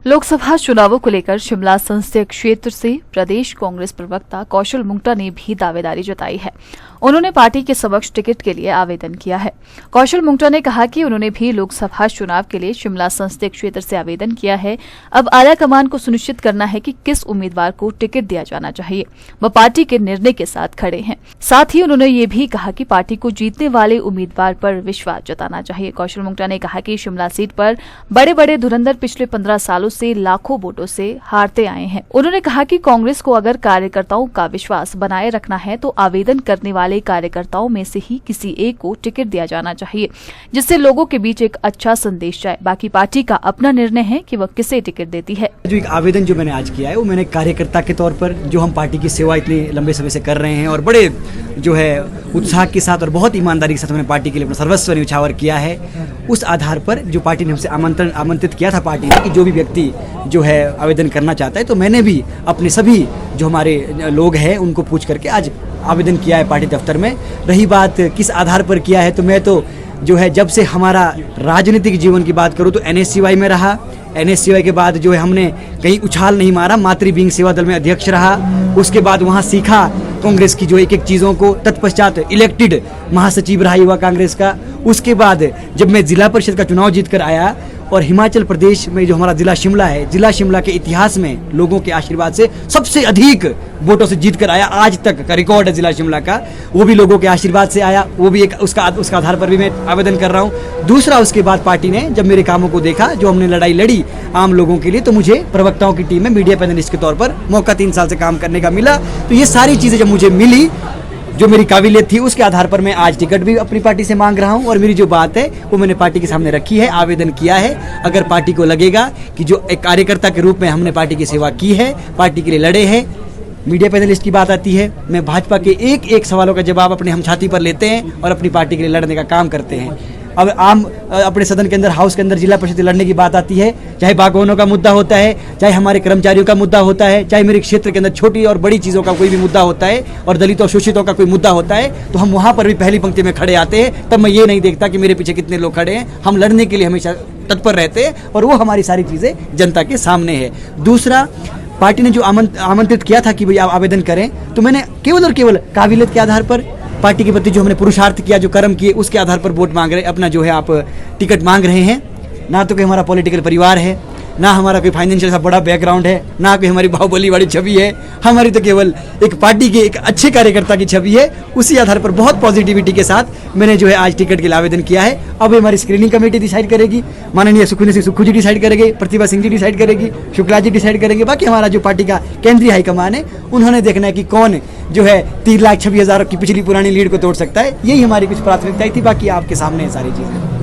लोकसभा चुनावों को लेकर शिमला संसदीय क्षेत्र से प्रदेश कांग्रेस प्रवक्ता कौशल मुंगटा ने भी दावेदारी जताई है। उन्होंने पार्टी के समक्ष टिकट के लिए आवेदन किया है। कौशल मुंगटा ने कहा कि उन्होंने भी लोकसभा चुनाव के लिए शिमला संसदीय क्षेत्र से आवेदन किया है। अब आलाकमान को सुनिश्चित करना है कि किस उम्मीदवार को टिकट दिया जाना चाहिए। वह पार्टी के निर्णय के साथ खड़े हैं। साथ ही उन्होंने ये भी कहा कि पार्टी को जीतने वाले उम्मीदवार पर विश्वास जताना चाहिए। कौशल मुंगटा ने कहा कि शिमला सीट पर बड़े बड़े धुरंधर पिछले 15 सालों से लाखों वोटों से हारते आए हैं। उन्होंने कहा कि कांग्रेस को अगर कार्यकर्ताओं का विश्वास बनाए रखना है तो आवेदन करने वाले कार्यकर्ताओं में से ही किसी एक को टिकट दिया जाना चाहिए, जिससे लोगों के बीच एक अच्छा संदेश जाए। बाकी पार्टी का अपना निर्णय है कि वह किसे टिकट देती है। जो एक आवेदन जो मैंने आज किया है वो मैंने कार्यकर्ता के तौर पर, जो हम पार्टी की सेवा इतने लंबे समय से कर रहे हैं और बड़े जो है उत्साह के साथ और बहुत ईमानदारी के साथ मैंने पार्टी के लिए अपना सर्वस्व न्यौछावर किया है। उस आधार पर जो पार्टी ने हमसे आमंत्रित किया था पार्टी ने कि जो भी व्यक्ति जो है आवेदन करना चाहता है, तो मैंने भी अपने सभी जो हमारे लोग हैं उनको पूछ करके आज आवेदन किया है पार्टी दफ्तर में। रही बात किस आधार पर किया है, तो मैं तो जो है जब से हमारा राजनीतिक जीवन की बात करूं तो NSCY में रहा। NSCY के बाद जो है हमने कहीं उछाल नहीं मारा, मातृ विंग सेवा दल में अध्यक्ष रहा। उसके बाद वहां सीखा कांग्रेस की जो एक एक चीज़ों को। तत्पश्चात इलेक्टेड महासचिव रहा युवा कांग्रेस का। उसके बाद जब मैं जिला परिषद का चुनाव जीत कर आया और हिमाचल प्रदेश में जो हमारा जिला शिमला है, जिला शिमला के इतिहास में लोगों के आशीर्वाद से सबसे अधिक वोटों से जीत कर आया, आज तक का रिकॉर्ड है जिला शिमला का। वो भी लोगों के आशीर्वाद से आया, वो भी एक उसका आधार पर भी मैं आवेदन कर रहा हूँ। दूसरा, उसके बाद पार्टी ने जब मेरे कामों को देखा, जो हमने लड़ाई लड़ी आम लोगों के लिए, तो मुझे प्रवक्ताओं की टीम में मीडिया पैनलिस्ट के तौर पर मौका 3 साल से काम करने का मिला। तो ये सारी चीज़ें जब मुझे मिली, जो मेरी काबिलियत थी, उसके आधार पर मैं आज टिकट भी अपनी पार्टी से मांग रहा हूं। और मेरी जो बात है वो मैंने पार्टी के सामने रखी है, आवेदन किया है। अगर पार्टी को लगेगा कि जो एक कार्यकर्ता के रूप में हमने पार्टी की सेवा की है, पार्टी के लिए लड़े हैं, मीडिया पैनलिस्ट की बात आती है, मैं भाजपा के एक एक सवालों का जवाब अपने हम छाती पर लेते हैं और अपनी पार्टी के लिए लड़ने का काम करते हैं। अब आम अपने सदन के अंदर, हाउस के अंदर जिला परिषद लड़ने की बात आती है, चाहे बागवानों का मुद्दा होता है, चाहे हमारे कर्मचारियों का मुद्दा होता है, चाहे मेरे क्षेत्र के अंदर छोटी और बड़ी चीज़ों का कोई भी मुद्दा होता है और दलितों शोषितों का कोई मुद्दा होता है, तो हम वहाँ पर भी पहली पंक्ति में खड़े आते हैं। तब मैं ये नहीं देखता कि मेरे पीछे कितने लोग खड़े हैं, हम लड़ने के लिए हमेशा तत्पर रहते हैं और वो हमारी सारी चीज़ें जनता के सामने है। दूसरा, पार्टी ने जो आमंत्रित किया था कि भाई आप आवेदन करें, तो मैंने केवल और केवल काबिलियत के आधार पर, पार्टी के प्रति जो हमने पुरुषार्थ किया, जो कर्म किए, उसके आधार पर वोट मांग रहे, अपना जो है आप टिकट मांग रहे हैं। ना तो कोई हमारा पॉलिटिकल परिवार है, ना हमारा कोई फाइनेंशियल सा बड़ा बैकग्राउंड है, ना कोई हमारी बाहुबली वाली छवि है। हमारी तो केवल एक पार्टी के एक अच्छे कार्यकर्ता की छवि है। उसी आधार पर बहुत पॉजिटिविटी के साथ मैंने जो है आज टिकट के लिए आवेदन किया है। अब हमारी स्क्रीनिंग कमेटी डिसाइड करेगी, माननीय सुखू जी डिसाइड करेंगे, प्रतिभा सिंह जी डिसाइड करेगी, शुक्ला जी डिसाइड करेंगे। बाकी हमारा जो पार्टी का केंद्रीय हाईकमान है, उन्होंने देखना है कि कौन जो है 3,26,000 की पिछली पुरानी लीड को तोड़ सकता है। यही हमारी कुछ प्राथमिकताएं थी, बाकी आपके सामने सारी चीज़ें।